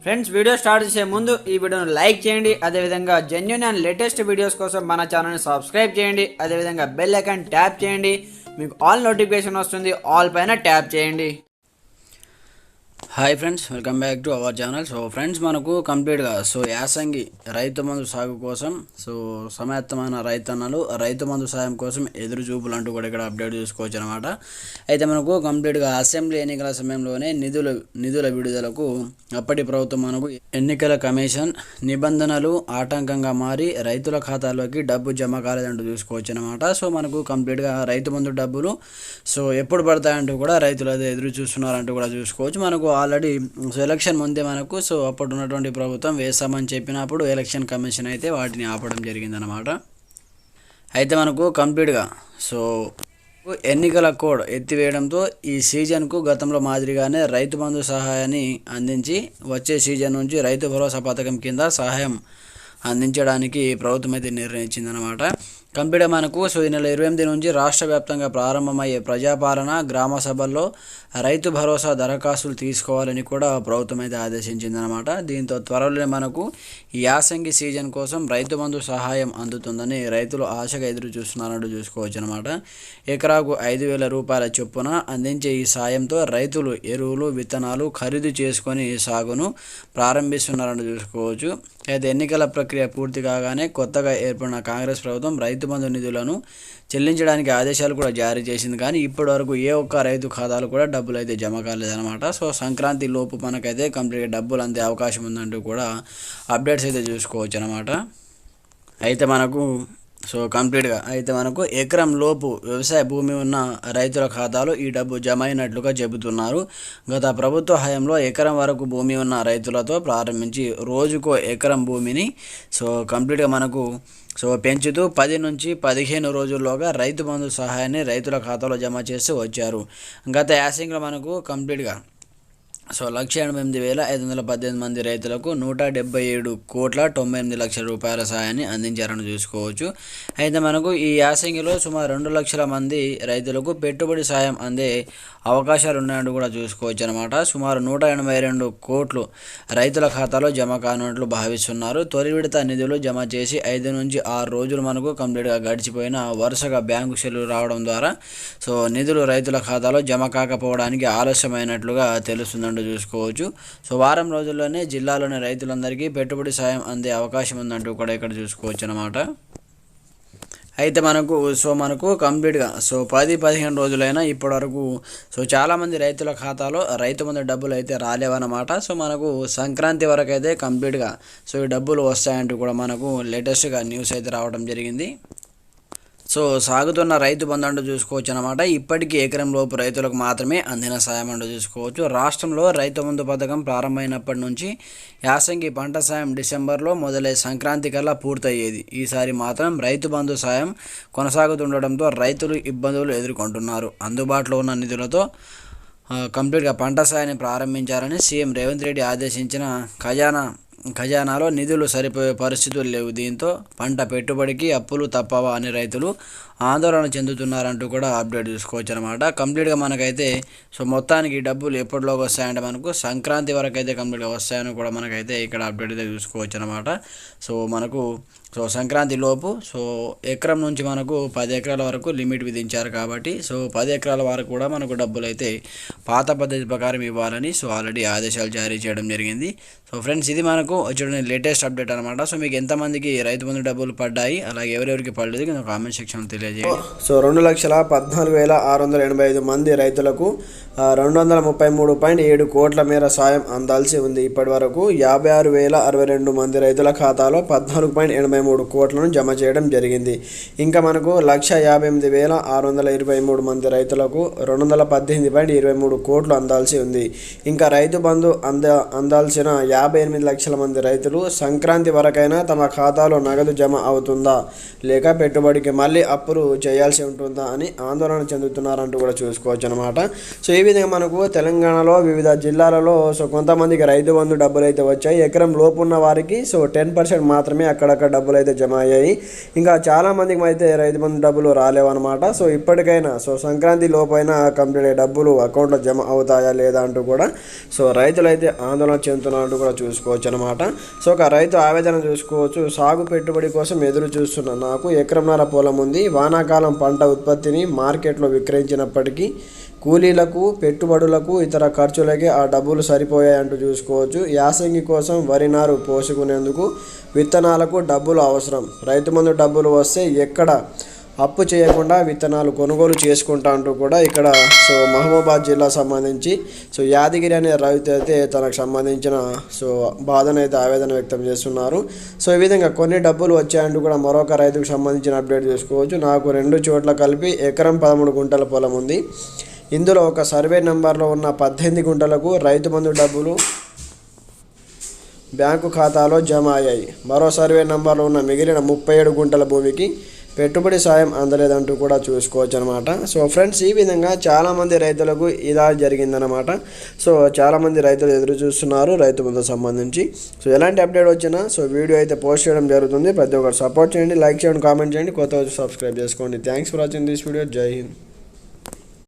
Friends, video start చేసే ముందు ఈ వీడియోను లైక్ చేయండి. అదేవిధంగా జెన్యూన్ అండ్ లేటెస్ట్ వీడియోస్ కోసం మన ఛానల్ని సబ్స్క్రైబ్ చేయండి. అదేవిధంగా బెల్ ఐకాన్ ట్యాప్ చేయండి. మీకు ఆల్ నోటిఫికేషన్ వస్తుంది. ఆల్ పైన ట్యాప్ చేయండి. Hi friends, welcome back to our channel. So friends, మనకు కంప్లీట్గా యాసంగి రైతు మందు సాగు కోసం సమాయత్తమైన రైతన్నలు రైతు మందు సాయం కోసం ఎదురు చూపులు అంటూ కూడా ఇక్కడ అప్డేట్ చూసుకోవచ్చు అనమాట. అయితే మనకు కంప్లీట్గా అసెంబ్లీ ఎన్నికల సమయంలోనే నిధుల విడుదలకు అప్పటి ప్రభుత్వం మనకు ఎన్నికల కమిషన్ నిబంధనలు ఆటంకంగా మారి రైతుల ఖాతాల్లోకి డబ్బు జమ కాలేదంటూ చూసుకోవచ్చు అనమాట. సో మనకు కంప్లీట్గా రైతు మందు డబ్బులు ఎప్పుడు పడతాయంటూ కూడా రైతులు అదే ఎదురు చూస్తున్నారంటూ కూడా చూసుకోవచ్చు. మనకు ఆల్రెడీ ఎలక్షన్ ముందే మనకు అప్పుడు ఉన్నటువంటి ప్రభుత్వం వేస్తామని చెప్పినప్పుడు ఎలక్షన్ కమిషన్ అయితే వాటిని ఆపడం జరిగిందనమాట. అయితే మనకు కంప్లీట్గా ఎన్నికల కోడ్ ఎత్తివేయడంతో ఈ సీజన్కు గతంలో మాదిరిగానే రైతు బంధు సహాయాన్ని అందించి వచ్చే సీజన్ నుంచి రైతు భరోసా పథకం కింద సహాయం అందించడానికి ప్రభుత్వం అయితే నిర్ణయించిందనమాట. కంప్లీట్గా మనకు ఈ నెల 28 నుంచి రాష్ట్ర వ్యాప్తంగా ప్రారంభమయ్యే ప్రజాపాలన గ్రామ సభల్లో రైతు భరోసా దరఖాస్తులు తీసుకోవాలని కూడా ప్రభుత్వం అయితే ఆదేశించిందనమాట. దీంతో త్వరలోనే మనకు ఈ యాసంగి సీజన్ కోసం రైతు బంధు సహాయం అందుతుందని రైతులు ఆశగా ఎదురు చూస్తున్నారంటూ చూసుకోవచ్చు అనమాట. ఎకరాకు 5,000 రూపాయల చొప్పున అందించే ఈ సాయంతో రైతులు ఎరువులు విత్తనాలు ఖరీదు చేసుకొని సాగును ప్రారంభిస్తున్నారంటూ చూసుకోవచ్చు. అయితే ఎన్నికల ప్రక్రియ పూర్తి కాగానే కొత్తగా ఏర్పడిన కాంగ్రెస్ ప్రభుత్వం రైతు బంధు నిధులను చెల్లించడానికి ఆదేశాలు కూడా జారీ చేసింది. కానీ ఇప్పటి వరకు ఏ ఒక్క రైతు ఖాతాలు కూడా డబ్బులు అయితే జమ కాలేదన్నమాట. సంక్రాంతి లోపు మనకైతే కంప్లీట్గా డబ్బులు అందే అవకాశం ఉందంటూ కూడా అప్డేట్స్ అయితే చూసుకోవచ్చు అనమాట. అయితే మనకు ఎకరం లోపు వ్యవసాయ భూమి ఉన్న రైతుల ఖాతాలో ఈ డబ్బు జమ అయినట్లుగా చెబుతున్నారు. గత ప్రభుత్వ హయాంలో ఎకరం వరకు భూమి ఉన్న రైతులతో ప్రారంభించి రోజుకో ఎకరం భూమిని కంప్లీట్గా మనకు పెంచుతూ 10 నుంచి 15 రోజుల్లోగా రైతు బంధు సహాయాన్ని రైతుల ఖాతాలో జమ చేస్తూ వచ్చారు. గత యాసంగిలో మనకు కంప్లీట్గా 1,88,518 మంది రైతులకు 177,98,00,000 రూపాయల సాయాన్ని అందించారని చూసుకోవచ్చు. అయితే మనకు ఈ యాసంగిలో సుమారు 2 లక్షల మంది రైతులకు పెట్టుబడి సాయం అందే అవకాశాలు ఉన్నాయని కూడా చూసుకోవచ్చు అనమాట. సుమారు 182 కోట్లు రైతుల ఖాతాలో జమ కానున్నట్లు భావిస్తున్నారు. తొలి విడత నిధులు జమ చేసి 5 నుంచి 6 రోజులు మనకు కంప్లీట్గా గడిచిపోయిన వరుసగా బ్యాంకు సెల్లు రావడం ద్వారా నిధులు రైతుల ఖాతాలో జమ కాకపోవడానికి ఆలస్యమైనట్లుగా తెలుస్తుందంటూ చూసుకోవచ్చు. వారం రోజుల్లోనే జిల్లాలోని రైతులందరికీ పెట్టుబడి సాయం అందే అవకాశం ఉందంటూ కూడా ఇక్కడ చూసుకోవచ్చు అనమాట. అయితే మనకు కంప్లీట్గా 10-15 రోజులైనా ఇప్పటి వరకు చాలామంది రైతుల ఖాతాలో రైతు బంధు డబ్బులు అయితే రాలేవన్నమాట. మనకు సంక్రాంతి వరకు అయితే కంప్లీట్గా ఈ డబ్బులు వస్తాయంటూ కూడా మనకు లేటెస్ట్గా న్యూస్ అయితే రావడం జరిగింది. సాగుతున్న రైతు బంధు అంటూ చూసుకోవచ్చు అనమాట. ఇప్పటికీ ఎకరం లోపు రైతులకు మాత్రమే అందిన సాయం అంటూ చూసుకోవచ్చు. రాష్ట్రంలో రైతు బంధు పథకం ప్రారంభమైనప్పటి నుంచి యాసంగి పంట సాయం డిసెంబర్లో మొదలై సంక్రాంతి కల్లా పూర్తయ్యేది. ఈసారి మాత్రం రైతు బంధు సాయం కొనసాగుతుండటంతో రైతులు ఇబ్బందులు ఎదుర్కొంటున్నారు. అందుబాటులో ఉన్న నిధులతో కంప్లీట్గా పంట సాయాన్ని ప్రారంభించాలని సీఎం రేవంత్ రెడ్డి ఆదేశించిన ఖజానాలో నిధులు సరిపోయే పరిస్థితులు లేవు. దీంతో పంట పెట్టుబడికి అప్పులు తప్పవా అని రైతులు ఆందోళన చెందుతున్నారంటూ కూడా అప్డేట్ చూసుకోవచ్చు అనమాట. కంప్లీట్గా మనకైతే మొత్తానికి డబ్బులు ఎప్పటిలోకి వస్తాయంటే మనకు సంక్రాంతి వరకు అయితే కంప్లీట్గా వస్తాయని కూడా మనకైతే ఇక్కడ అప్డేట్ అయితే చూసుకోవచ్చు అనమాట. మనకు సంక్రాంతి లోపు ఎకరం నుంచి మనకు 10 ఎకరాల వరకు లిమిట్ విధించారు కాబట్టి 10 ఎకరాల వరకు కూడా మనకు డబ్బులు అయితే పాత పద్ధతి ప్రకారం ఇవ్వాలని ఆల్రెడీ ఆదేశాలు జారీ చేయడం జరిగింది. ఫ్రెండ్స్, ఇది మనకు చూడండి లేటెస్ట్ అప్డేట్ అనమాట. మీకు ఎంతమందికి రైతు బంధు డబ్బులు పడ్డాయి, అలాగే ఎవరెవరికి పడలేదు కింద కామెంట్ సెక్షన్ తెలియజేయండి. 2,14,685 మంది రైతులకు 233.7 కోట్ల మేర సాయం అందాల్సి ఉంది. ఇప్పటి వరకు 56,062 మంది రైతుల ఖాతాలో 14.83 కోట్లను జమ చేయడం జరిగింది. ఇంకా మనకు 1,58,623 మంది రైతులకు 218.23 కోట్లు అందాల్సి ఉంది. ఇంకా రైతు బంధు అందాల్సిన 58 లక్షల మంది రైతులు సంక్రాంతి వరకైనా తమ ఖాతాలో నగదు జమ అవుతుందా లేక పెట్టుబడికి మళ్ళీ అప్పులు చేయాల్సి ఉంటుందా అని ఆందోళన చెందుతున్నారంటూ కూడా చూసుకోవచ్చు అనమాట. ఈ విధంగా మనకు తెలంగాణలో వివిధ జిల్లాలలో కొంతమందికి రైతు బంధు డబ్బులు అయితే వచ్చాయి. ఎకరం లోపు ఉన్న వారికి 10% మాత్రమే అక్కడక్కడ డబ్బులు డబ్బులు అయితే జమ అయ్యాయి. ఇంకా చాలామందికి అయితే రైతు బంధు డబ్బులు రాలేవన్నమాట. సో ఇప్పటికైనా సో సంక్రాంతి లోపైన కంప్లీట్ అయ్యే డబ్బులు అకౌంట్లో జమ అవుతాయా లేదా అంటూ కూడా సో రైతులు అయితే ఆందోళన చెందుతున్నట్టు కూడా చూసుకోవచ్చు అనమాట. సో ఒక రైతు ఆవేదన చూసుకోవచ్చు. సాగు పెట్టుబడి కోసం ఎదురు చూస్తున్న నాకు ఎకరంన్నర పొలం ఉంది. వానాకాలం పంట ఉత్పత్తిని మార్కెట్లో విక్రయించినప్పటికీ కూలీలకు, పెట్టుబడులకు, ఇతర ఖర్చులకి ఆ డబ్బులు సరిపోయాయంటూ చూసుకోవచ్చు. యాసంగి కోసం వరి నారు పోసుకునేందుకు విత్తనాలకు డబ్బులు అవసరం. రైతు బంధు డబ్బులు వస్తే ఎక్కడ అప్పు చేయకుండా విత్తనాలు కొనుగోలు చేసుకుంటా అంటూ కూడా ఇక్కడ సో మహబూబాబాద్ జిల్లా సంబంధించి సో యాదగిరి అనే రైతు అయితే తనకు సంబంధించిన సో బాధనైతే ఆవేదన వ్యక్తం చేస్తున్నారు. సో ఈ విధంగా కొన్ని డబ్బులు వచ్చాయంటూ కూడా మరొక రైతుకు సంబంధించిన అప్డేట్ చూసుకోవచ్చు. నాకు 2 చోట్ల కలిపి ఎకరం 13 గుంటల పొలం ఉంది. ఇందులో ఒక సర్వే నెంబర్లో ఉన్న 18 గుంటలకు రైతు బంధు డబ్బులు బ్యాంకు ఖాతాలో జమ అయ్యాయి. మరో సర్వే నెంబర్లో ఉన్న మిగిలిన 37 గుంటల భూమికి పెట్టుబడి సాయం అందలేదంటూ కూడా చూసుకోవచ్చు అనమాట. సో ఫ్రెండ్స్, ఈ విధంగా చాలామంది రైతులకు ఇలా జరిగిందనమాట. సో చాలామంది రైతులు ఎదురు చూస్తున్నారు రైతు బంధుకు సంబంధించి. సో ఎలాంటి అప్డేట్ వచ్చినా సో వీడియో అయితే పోస్ట్ చేయడం జరుగుతుంది. ప్రతి ఒక్కరు సపోర్ట్ చేయండి, లైక్ చేయండి, కామెంట్ చేయండి, కొత్త సబ్స్క్రైబ్ చేసుకోండి. Thanks for watching this video. జై హింద్.